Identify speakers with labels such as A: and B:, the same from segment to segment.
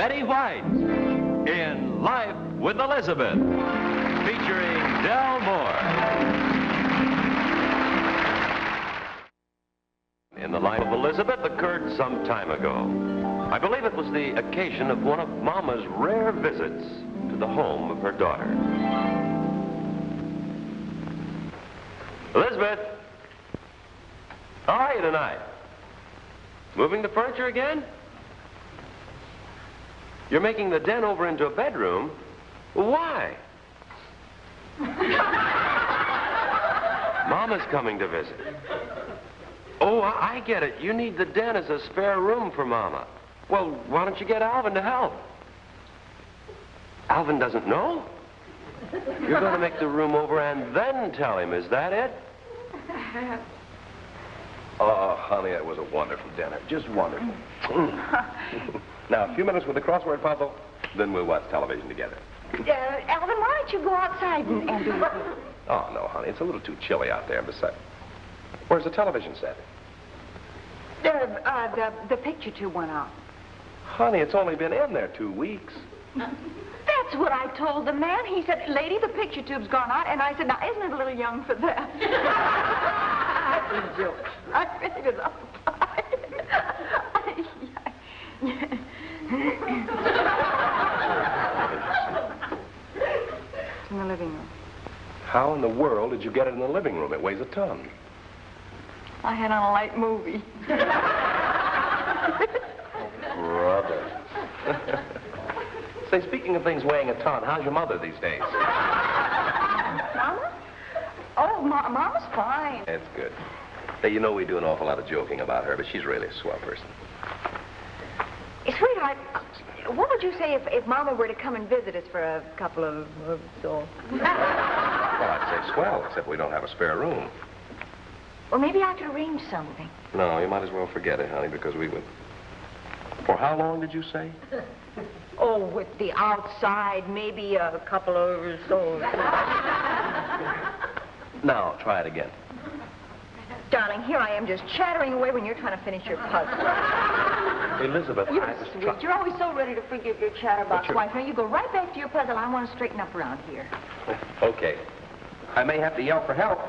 A: Betty White in Life with Elizabeth, featuring Del Moore. In the life of Elizabeth occurred some time ago. I believe it was the occasion of one of Mama's rare visits to the home of her daughter. Elizabeth, how are you tonight? Moving the furniture again? You're making the den over into a bedroom? Why? Mama's coming to visit. Oh, I get it. You need the den as a spare room for Mama. Well, why don't you get Alvin to help? Alvin doesn't know? You're going to make the room over and then tell him, is that it?
B: Oh, honey, that was a wonderful dinner. Just wonderful. Now, a few minutes with the crossword puzzle, then we'll watch television together.
C: Alvin, why don't you go outside and do your thing?
B: Oh, no, honey, it's a little too chilly out there. Besides, where's the television set?
C: The picture tube went out.
B: Honey, it's only been in there 2 weeks.
C: That's what I told the man. He said, lady, the picture tube's gone out. And I said, now, isn't it a little young for that? That's a joke. I made it up. It's in the living room.
B: How in the world did you get it in the living room? It weighs a ton.
C: I had on a light movie.
B: Brother. Say, speaking of things weighing a ton, how's your mother these days?
C: Mama? Oh, Mama's fine.
B: That's good. Hey, you know we do an awful lot of joking about her, but she's really a swell person.
C: Sweetheart, what would you say if Mama were to come and visit us for a couple of so?
B: Well, I'd say swell, except we don't have a spare room.
C: Well, maybe I could arrange something.
B: No, you might as well forget it, honey, because we would... For how long did you say?
C: Oh, with the outside, maybe a couple of so.
B: Now, try it again.
C: Darling, here I am just chattering away when you're trying to finish your puzzle.
B: Elizabeth,
C: You're sweet. You're always so ready to forget your chatter about wife. Now, you go right back to your puzzle. I want to straighten up around here.
B: Okay. I may have to yell for help.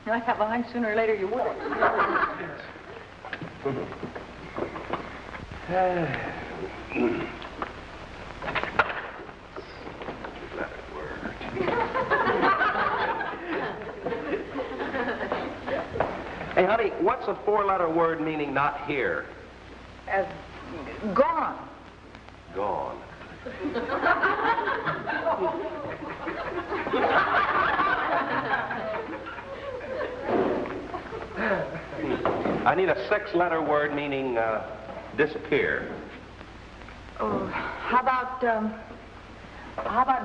C: I have a hunch sooner or later you will.
B: Hey, honey, what's a 4-letter word meaning not here?
C: Gone.
B: Gone. I need a 6-letter word meaning disappear.
C: Oh, how about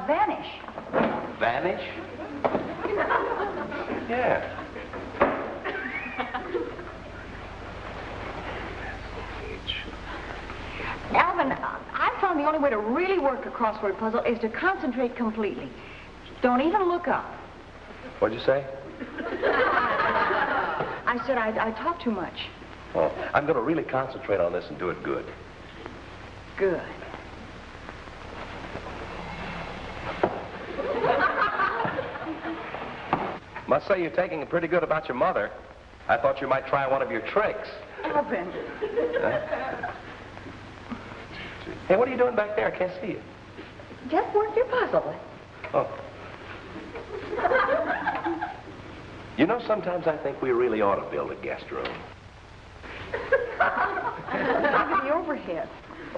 C: vanish?
B: Vanish? Yeah.
C: Alvin, I found the only way to really work a crossword puzzle is to concentrate completely. Don't even look up.
B: What'd you say?
C: I said I talk too much.
B: Oh, I'm going to really concentrate on this and do it good.
C: Good.
B: Must say you're taking it pretty good about your mother. I thought you might try one of your tricks.
C: Alvin.
B: Huh? Hey, what are you doing back there? I can't see you.
C: Just work your puzzle.
B: Oh. You know, sometimes I think we really ought to build a guest room.
C: Look at the overhead.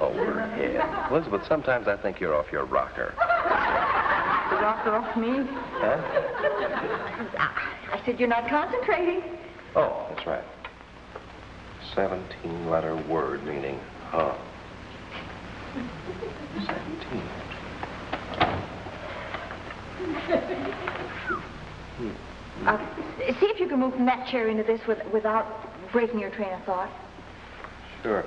B: Overhead. Elizabeth, sometimes I think you're off your rocker.
C: The rocker off me?
B: Huh?
C: I said you're not concentrating.
B: Oh, that's right. 17-letter word meaning huh. 17.
C: See if you can move from that chair into this without breaking your train of thought.
B: Sure.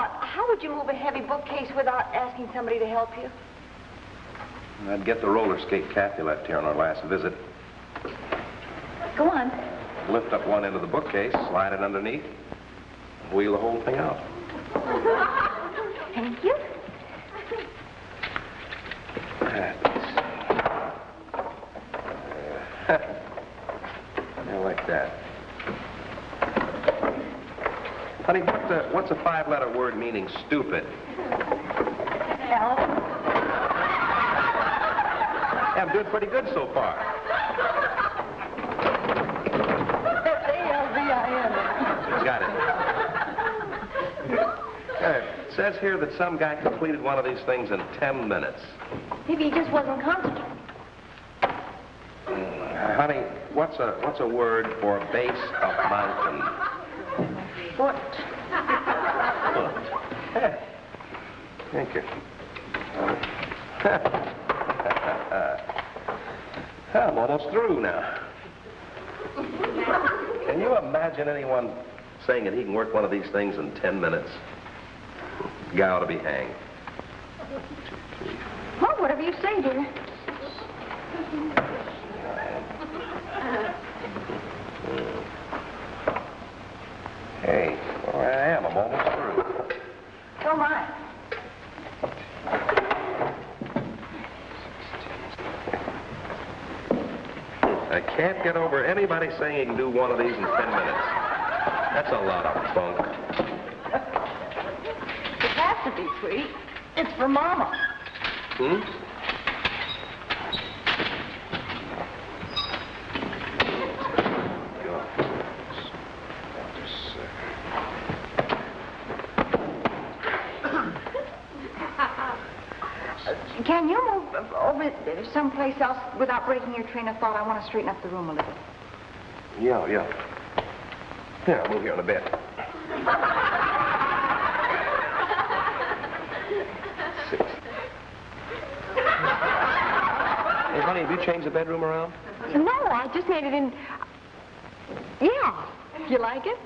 C: what? How would you move a heavy bookcase without asking somebody to help you?
B: I'd get the roller skate Kathy left here on our last visit.
C: Go on.
B: Lift up one end of the bookcase, slide it underneath, wheel the whole thing out.
C: Thank you.
B: I like that. Honey, what's a 5-letter word meaning stupid?
C: Alvin?
B: Yeah, I'm doing pretty good so far.
C: That's A-L-V-I-N.
B: Got it. It says here that some guy completed one of these things in 10 minutes.
C: Maybe he just wasn't concentrating.
B: Honey, what's a word for base of mountain?
C: Foot.
B: Hey, thank you. I'm almost through now. Can you imagine anyone saying that he can work one of these things in 10 minutes? Guy ought to be hanged.
C: Well, whatever you say, dear.
B: Hey, well, I am. I'm almost through.
C: So am I.
B: I can't get over anybody saying he can do one of these in 10 minutes. That's a lot of bunk.
C: It has to be, sweetie. It's for Mama.
B: Hmm?
C: Can you move over someplace else without breaking your train of thought? I want to straighten up the room a little.
B: Yeah. Yeah, I'll move here in a bit. Six. Hey, honey, have you changed the bedroom around?
C: No, I just made it in... Yeah. You like it?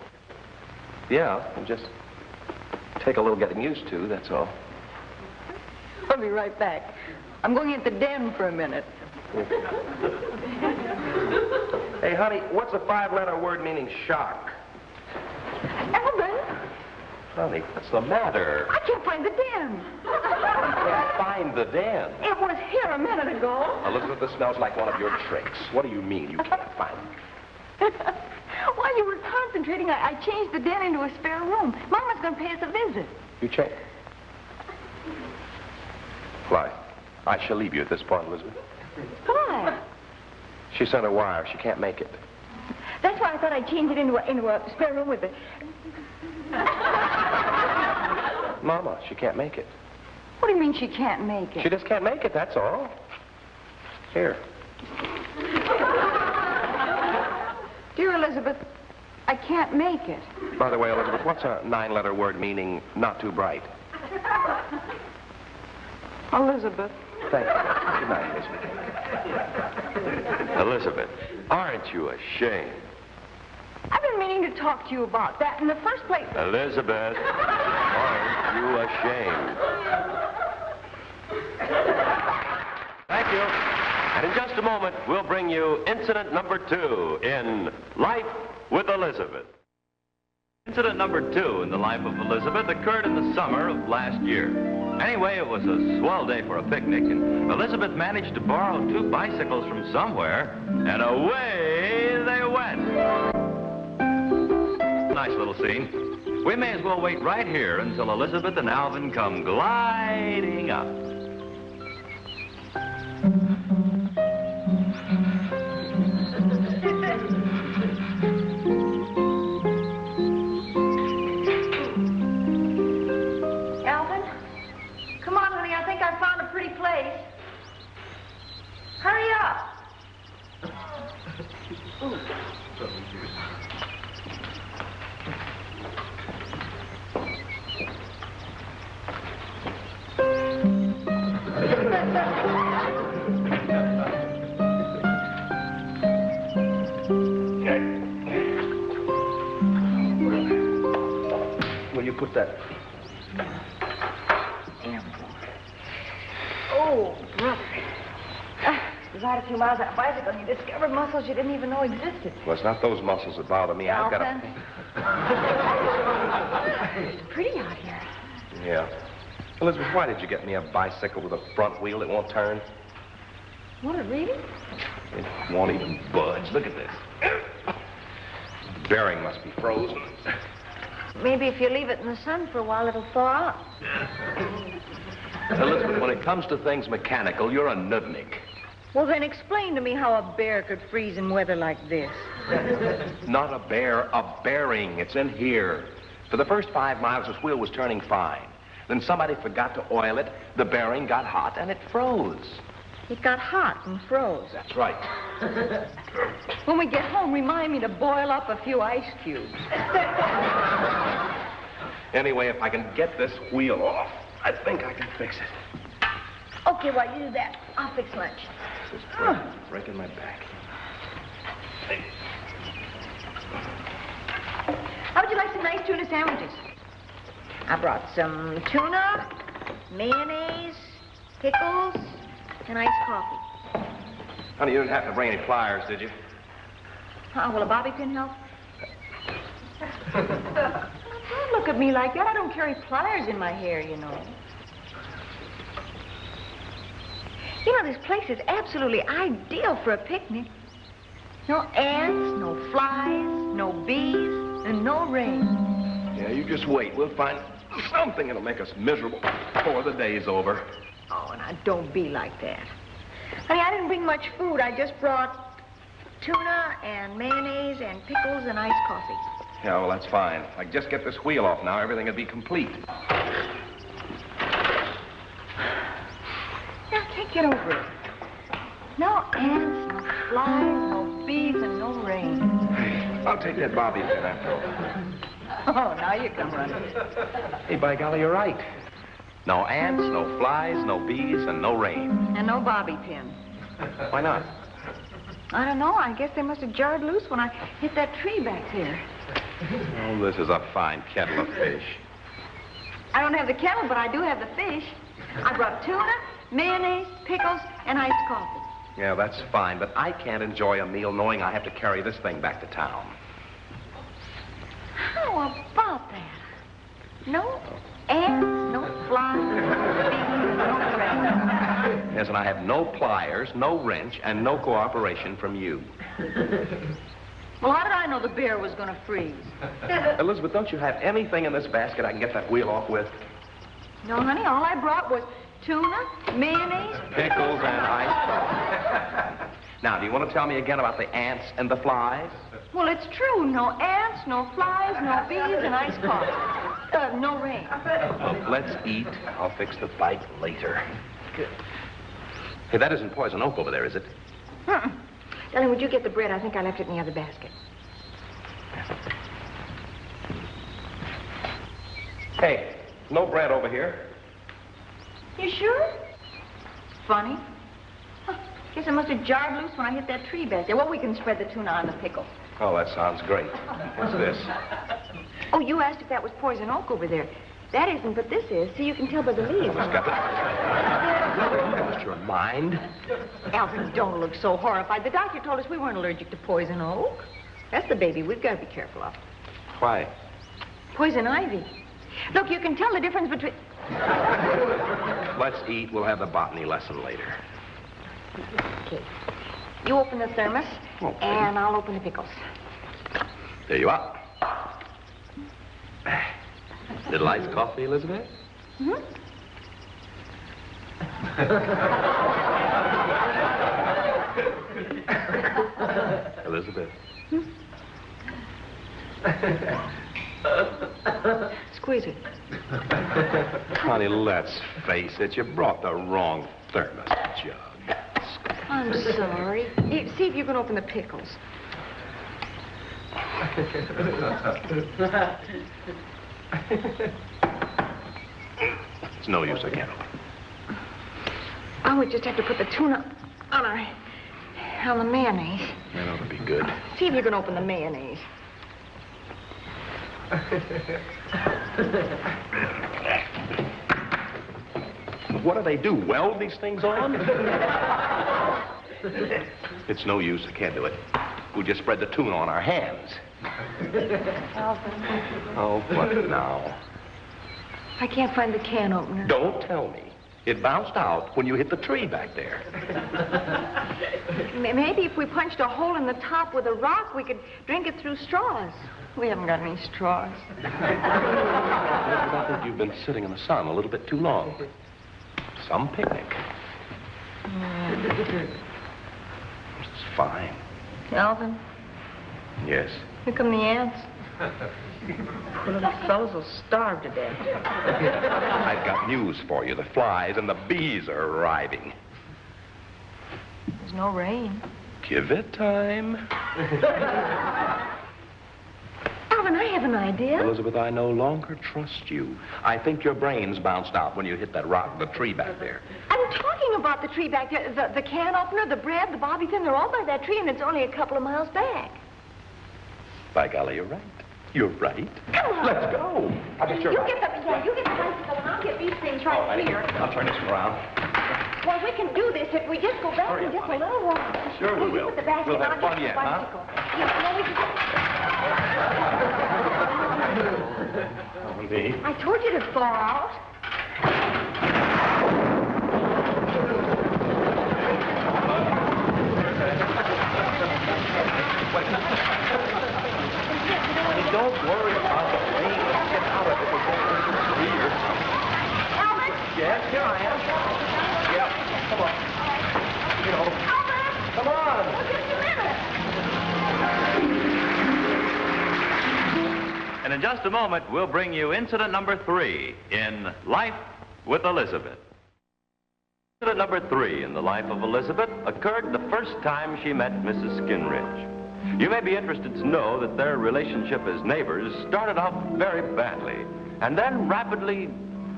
B: Yeah, it'll just take a little getting used to, that's all.
C: I'll be right back. I'm going into the den for a minute.
B: Hey, honey, what's a 5-letter word meaning shock?
C: Alvin!
B: Honey, what's the matter?
C: I can't find the den.
B: You can't find the den.
C: It was here a minute ago.
B: Elizabeth, this smells like one of your tricks. What do you mean you can't find it?
C: While you were concentrating, I changed the den into a spare room. Mama's going to pay us a visit.
B: You changed? Why? I shall leave you at this point, Elizabeth.
C: Why?
B: She sent a wire. She can't make it.
C: That's why I thought I'd change it into a spare room with it.
B: Mama, she can't make it.
C: What do you mean she can't make it?
B: She just can't make it, that's all. Here.
C: Dear Elizabeth, I can't make it.
B: By the way, Elizabeth, what's a 9-letter word meaning not too bright?
C: Elizabeth.
B: Thank you. Good night, Elizabeth.
A: Elizabeth, aren't you ashamed?
C: I've been meaning to talk to you about that in the first place.
A: Elizabeth, aren't you ashamed? Thank you. And in just a moment, we'll bring you incident number 2 in Life with Elizabeth. Incident number 2 in the life of Elizabeth occurred in the summer of last year. Anyway, it was a swell day for a picnic, and Elizabeth managed to borrow 2 bicycles from somewhere, and away they went. Nice little scene. We may as well wait right here until Elizabeth and Alvin come gliding up.
C: Alvin? Come on, honey. I think I found a pretty place. Hurry up.
B: Will you put that
C: could ride a few miles on a bicycle and you discovered muscles you didn't even know existed.
B: Well, it's not those muscles that bother me. I've got
C: Alvin. It's pretty out here.
B: Yeah. Elizabeth, why did you get me a bicycle with a front wheel that won't turn?
C: What, it really?
B: It won't even budge. Look at this. The bearing must be frozen.
C: Maybe if you leave it in the sun for a while, it'll thaw out.
B: Elizabeth, when it comes to things mechanical, you're a nudnik.
C: Well, then explain to me how a bear could freeze in weather like this.
B: Not a bear, a bearing. It's in here. For the first 5 miles, this wheel was turning fine. Then somebody forgot to oil it, the bearing got hot, and it froze.
C: It got hot and froze.
B: That's right.
C: When we get home, remind me to boil up a few ice cubes.
B: Anyway, if I can get this wheel off, I think I can fix it.
C: Okay, while you do that, I'll fix lunch.
B: This is breaking my back.
C: How would you like some nice tuna sandwiches? I brought some tuna, mayonnaise, pickles, and iced coffee.
B: Honey, you didn't have to bring any pliers, did you?
C: Will a bobby pin help? Don't look at me like that. I don't carry pliers in my hair, you know. You know, this place is absolutely ideal for a picnic. No ants, no flies, no bees, and no rain.
B: Yeah, you just wait. We'll find something that'll make us miserable before the day's over.
C: Oh, now don't be like that. Honey, I didn't bring much food. I just brought tuna and mayonnaise and pickles and iced coffee.
B: Yeah, well, that's fine. If I just get this wheel off now, everything will be complete.
C: Now, can't get over it. No ants, no flies, no bees, and no rain.
B: Hey, I'll take that bobby pin after all.
C: Oh, now you come running.
B: Hey, by golly, you're right. No ants, no flies, no bees, and no rain.
C: And no bobby pin.
B: Why not?
C: I don't know. I guess they must have jarred loose when I hit that tree back there.
B: Oh, this is a fine kettle of fish.
C: I don't have the kettle, but I do have the fish. I brought tuna, mayonnaise, pickles, and iced coffee.
B: Yeah, that's fine, but I can't enjoy a meal knowing I have to carry this thing back to town.
C: How about that? No ants, no flies, no bees, no rain.
B: Yes, and I have no pliers, no wrench, and no cooperation from you.
C: Well, how did I know the bear was going to freeze?
B: Elizabeth, don't you have anything in this basket I can get that wheel off with?
C: No, honey, all I brought was tuna, mayonnaise,
B: Pickles and iced coffee. Now, do you want to tell me again about the ants and the flies?
C: Well, it's true. No ants, no flies, no bees, and iced coffee. No rain.
B: Let's eat. I'll fix the bike later. Good. Hey, that isn't poison oak over there, is it?
C: Darling, would you get the bread? I think I left it in the other basket.
B: Hey, no bread over here.
C: You sure? Funny. Huh. Guess I must have jarred loose when I hit that tree back there. Well, we can spread the tuna on the pickle.
B: Oh, that sounds great. What's this?
C: Oh, you asked if that was poison oak over there. That isn't, but this is. See, you can tell by the leaves.
B: Lost your mind?
C: Alvin, don't look so horrified. The doctor told us we weren't allergic to poison oak. That's the baby we've got to be careful of.
B: Why?
C: Poison ivy. Look, you can tell the difference between...
B: Let's eat. We'll have the botany lesson later.
C: Okay. You open the thermos, and I'll open the pickles.
B: There you are. Little iced coffee, Elizabeth?
C: Mm-hmm.
B: Elizabeth.
C: Squeeze it.
B: Honey, let's face it. You brought the wrong thermos jug.
C: I'm sorry. See if you can open the pickles.
B: It's no use, I can't open.
C: Oh, we just have to put the tuna on the mayonnaise.
B: That ought to be good.
C: See if you can open the mayonnaise.
B: What do they do, weld these things on? It's no use. I can't do it. We'll just spread the tuna on our hands.
C: Alvin,
B: Oh, what now?
C: I can't find the can opener.
B: Don't tell me. It bounced out when you hit the tree back there.
C: Maybe if we punched a hole in the top with a rock, we could drink it through straws. We haven't got any straws.
B: I think you've been sitting in the sun a little bit too long. Some picnic. It's fine.
C: Alvin,
B: Yes.
C: here come the ants. Poor little fellows will starve to death.
B: I've got news for you. The flies and the bees are arriving.
C: There's no rain.
B: Give it time.
C: Alvin, I have an idea.
B: Elizabeth, I no longer trust you. I think your brains bounced out when you hit that rock, the tree back there.
C: I'm talking about the tree back there. The can opener, the bread, the bobby pin, they're all by that tree, and it's only a couple of miles back.
B: By golly, you're right. You're right.
C: Come on.
B: Let's go. I'll get your
C: You get the bicycle, and I'll get these things right here.
B: I'll turn this one around.
C: Well, we can do this if we just go back
B: Hurry
C: and
B: up,
C: just a little while.
B: Sure we
C: You
B: will.
C: put the basket,
B: We'll have
C: and I'll
B: fun
C: get
B: yet,
C: the
B: huh?
C: bicycle. Yeah, we can
B: Me?
C: I told you to thaw out.
B: Don't worry about the rain. Let's get out of it before we get to the tree or something.
C: Alvin!
B: Yes, here I am. Yep. Come on. You know.
C: Alvin!
B: Come on.
C: Just a minute.
A: And in just a moment, we'll bring you incident number 3 in Life with Elizabeth. Incident number 3 in the life of Elizabeth occurred the first time she met Mrs. Skinridge. You may be interested to know that their relationship as neighbors started out very badly and then rapidly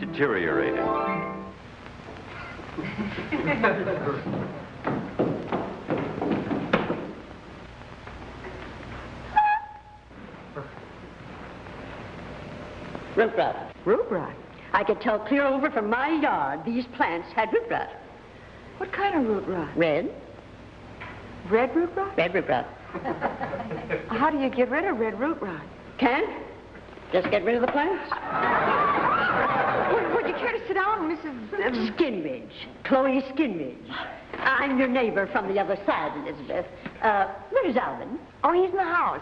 A: deteriorated.
D: Root rot.
C: Root rot?
D: I could tell clear over from my yard these plants had root rot.
C: What kind of root rot?
D: Red.
C: Red root rot?
D: Red root rot.
C: How do you get rid of red root rot?
D: Can't? Just get rid of the plants?
C: Would you care to sit down, Mrs.
D: Skinridge. Chloe Skinridge. I'm your neighbor from the other side, Elizabeth. Where's Alvin?
C: Oh, he's in the house.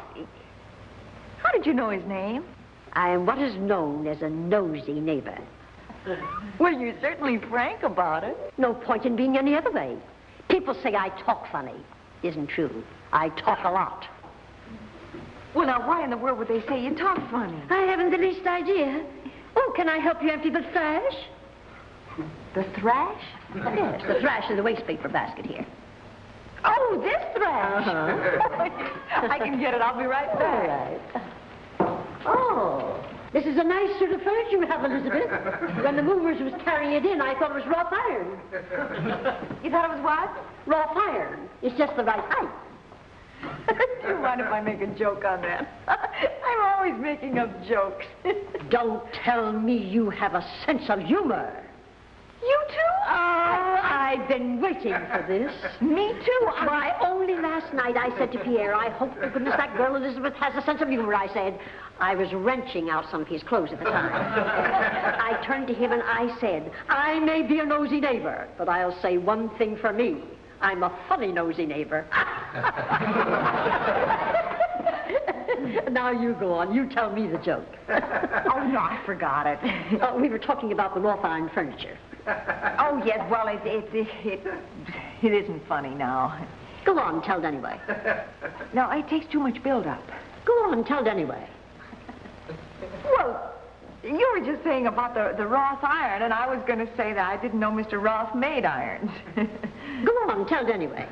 C: How did you know his name?
D: I am what is known as a nosy neighbor.
C: Well, you're certainly frank about it.
D: No point in being any other way. People say I talk funny. Isn't true. I talk a lot.
C: Well, now, why in the world would they say you talk funny?
D: I haven't the least idea. Oh, can I help you empty the trash?
C: The thrash?
D: Yes, the trash in the waste paper basket here.
C: Oh, this thrash. I can get it. I'll be right
D: All
C: back.
D: right. Oh, this is a nice sort of furniture you have, Elizabeth. When the movers was carrying it in, I thought it was wrought iron.
C: You thought it was what?
D: Wrought iron. It's just the right height.
C: Do you mind if I make a joke on that? I'm always making up jokes.
D: Don't tell me you have a sense of humor.
C: You too?
D: Oh, I've been waiting for this.
C: Me too.
D: Why, only last night I said to Pierre, I hope to goodness that girl Elizabeth has a sense of humor, I said. I was wrenching out some of his clothes at the time. I turned to him and I said, I may be a nosy neighbor, but I'll say one thing for me. I'm a funny nosy neighbor. Now you go on. You tell me the joke.
C: Oh, no, I forgot it.
D: We were talking about the wrought iron furniture.
C: Oh, yes, well, it isn't funny now.
D: Go on, tell it anyway.
C: No, it takes too much build-up.
D: Go on, tell it anyway.
C: Well, you were just saying about the Roth iron, and I was going to say that I didn't know Mr. Roth made irons.
D: Go on, tell it anyway.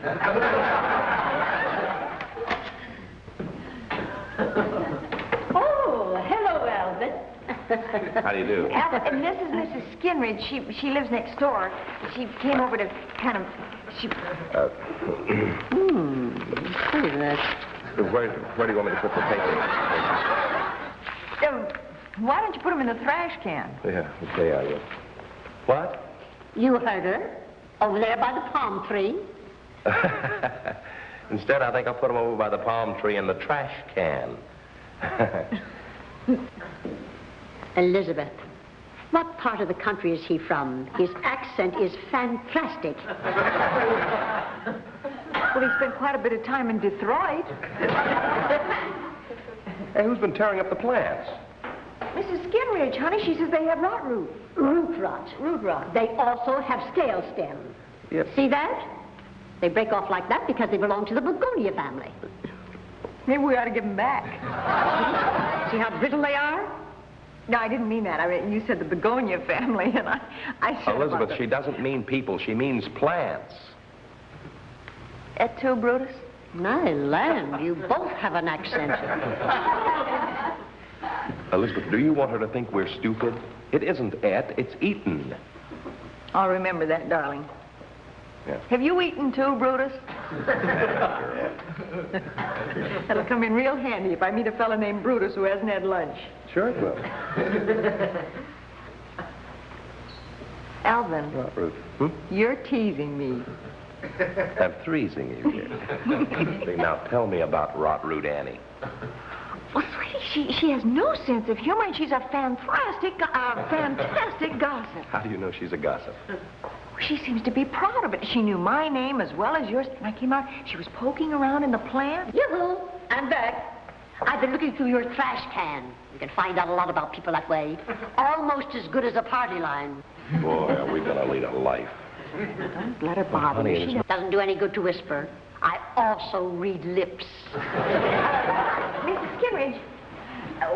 D: Oh, hello, Alvin.
B: How do you do?
C: Alvin, and this is Mrs. Skinridge. She lives next door. She came over to kind of...
D: What is that?
B: Where do you want me to put the paper?
C: Why don't you put them in the trash can?
B: Yeah, okay, I will. What?
D: You heard her. Over there by the palm tree.
B: Instead, I think I'll put him over by the palm tree in the trash can.
D: Elizabeth, what part of the country is he from? His accent is fantastic.
C: Well, he spent quite a bit of time in Detroit.
B: Hey, who's been tearing up the plants?
C: Mrs. Skinridge, honey, she says they have not root.
D: Root rot.
C: Root rot.
D: They also have scale stem.
B: Yep.
D: See that? They break off like that because they belong to the begonia family.
C: Maybe we ought to give them back.
D: See how brittle they are?
C: No, I didn't mean that. I mean, you said the begonia family, and I said
B: Elizabeth, she doesn't mean people. She means plants.
C: Et tu, Brutus?
D: My land, you both have an accent.
B: Elizabeth, do you want her to think we're stupid? It isn't et, it's eaten.
C: I'll remember that, darling.
B: Yeah.
C: Have you eaten too, Brutus? That'll come in real handy if I meet a fellow named Brutus who hasn't had lunch.
B: Sure it will.
C: Alvin,
B: What, Ruth?
C: you're teasing me.
B: I'm freezing you here. See, now tell me about Rot Root Annie.
C: Well, sweetie, she has no sense of humor, and she's a fantastic gossip.
B: How do you know she's a gossip?
C: She seems to be proud of it. She knew my name as well as yours. When I came out, she was poking around in the plant.
D: Yoo-hoo, I'm back. I've been looking through your trash can. You can find out a lot about people that way. Almost as good as a party line.
B: Boy, are we gonna lead a life.
C: Don't let her bother
B: honey,
C: you. She
D: Doesn't do any good to whisper. I also read lips.
C: Mrs. Skinridge,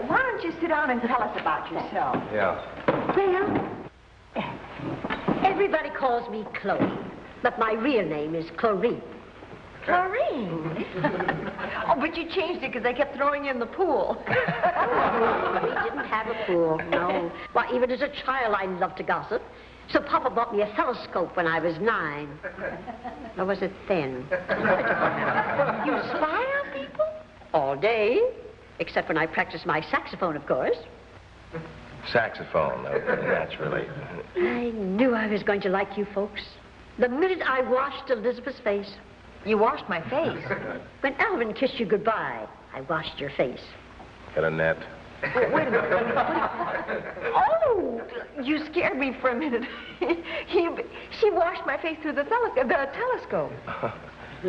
C: why don't you sit down and tell us about yourself?
B: Yeah.
D: Well, everybody calls me Chloe, but my real name is Chlorine.
C: Chlorine? Oh, but you changed it because they kept throwing you in the pool.
D: We didn't have a pool, no. Why, even as a child, I loved to gossip. So Papa bought me a telescope when I was 9. Or was it 10?
C: You spy on people?
D: All day, except when I practice my saxophone, of course.
B: Saxophone, naturally.
D: I knew I was going to like you folks. The minute I washed Elizabeth's face.
C: You washed my face.
D: When Alvin kissed you goodbye, I washed your face.
B: Get a net.
C: Wait a minute. Oh, you scared me for a minute. She washed my face through the telescope.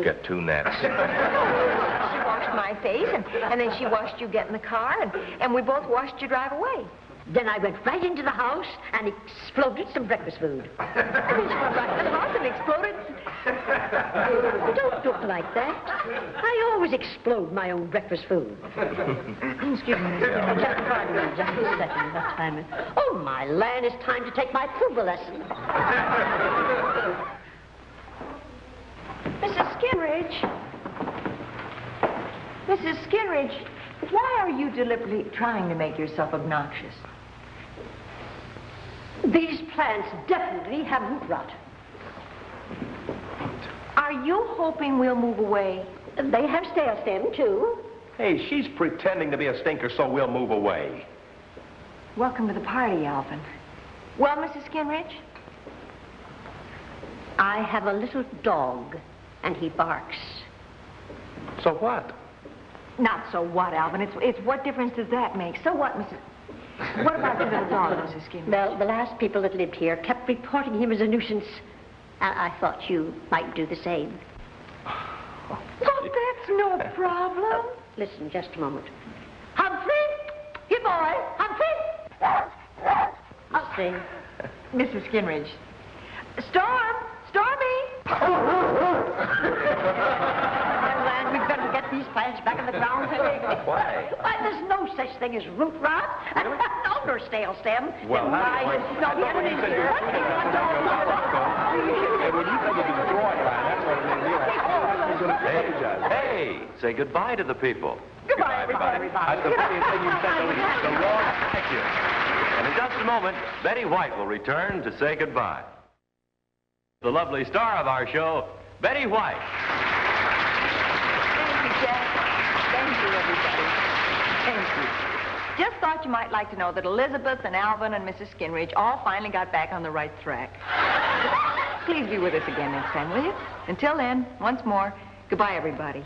B: Get 2 nets.
C: She washed my face, and then she watched you get in the car, and we both watched you drive away.
D: Then I went right into the house and exploded some breakfast food.
C: And then she went right to the house and exploded.
D: Don't look like that. I always explode my own breakfast food.
C: Excuse me.
D: Pardon me, just a second. What time is... Oh, my land, it's time to take my tuba lesson.
C: Mrs. Skinridge. Mrs. Skinridge, why are you deliberately trying to make yourself obnoxious?
D: These plants definitely have root rot.
C: Are you hoping we'll move away?
D: They have stale stem, too.
B: Hey, she's pretending to be a stinker, so we'll move away.
C: Welcome to the party, Alvin. Well, Mrs. Skinridge?
D: I have a little dog, and he barks.
B: So what?
C: Not so what, Alvin. It's what difference does that make? So what, Mrs... What about your little dog, Mrs. Skinridge?
D: Well, the last people that lived here kept reporting him as a nuisance. I thought you might do the same.
C: Oh, that's no problem.
D: Listen, just a moment. Humphrey! Here, boy! Humphrey! Humphrey.
C: Mrs. Skinridge. Storm! Stormy!
D: Land, we've got to get these plants back in the ground.
B: Why?
D: Why, there's no such thing as root rot. No, nor stale stem.
B: Well, how do you...
D: No, the evidence here.
B: Hey, when you think of the drawing line, that's what it means.
A: Hey, say goodbye to the people.
C: Goodbye, everybody.
B: That's the funniest thing you've said to me.
A: So long. Thank you. And in just a moment, Betty White will return to say goodbye. The lovely star of our show, Betty White.
C: Thank you, Jack. Thank you, everybody. Thank you. Just thought you might like to know that Elizabeth and Alvin and Mrs. Skinridge all finally got back on the right track. Please be with us again next time, will you? Until then, once more, goodbye, everybody.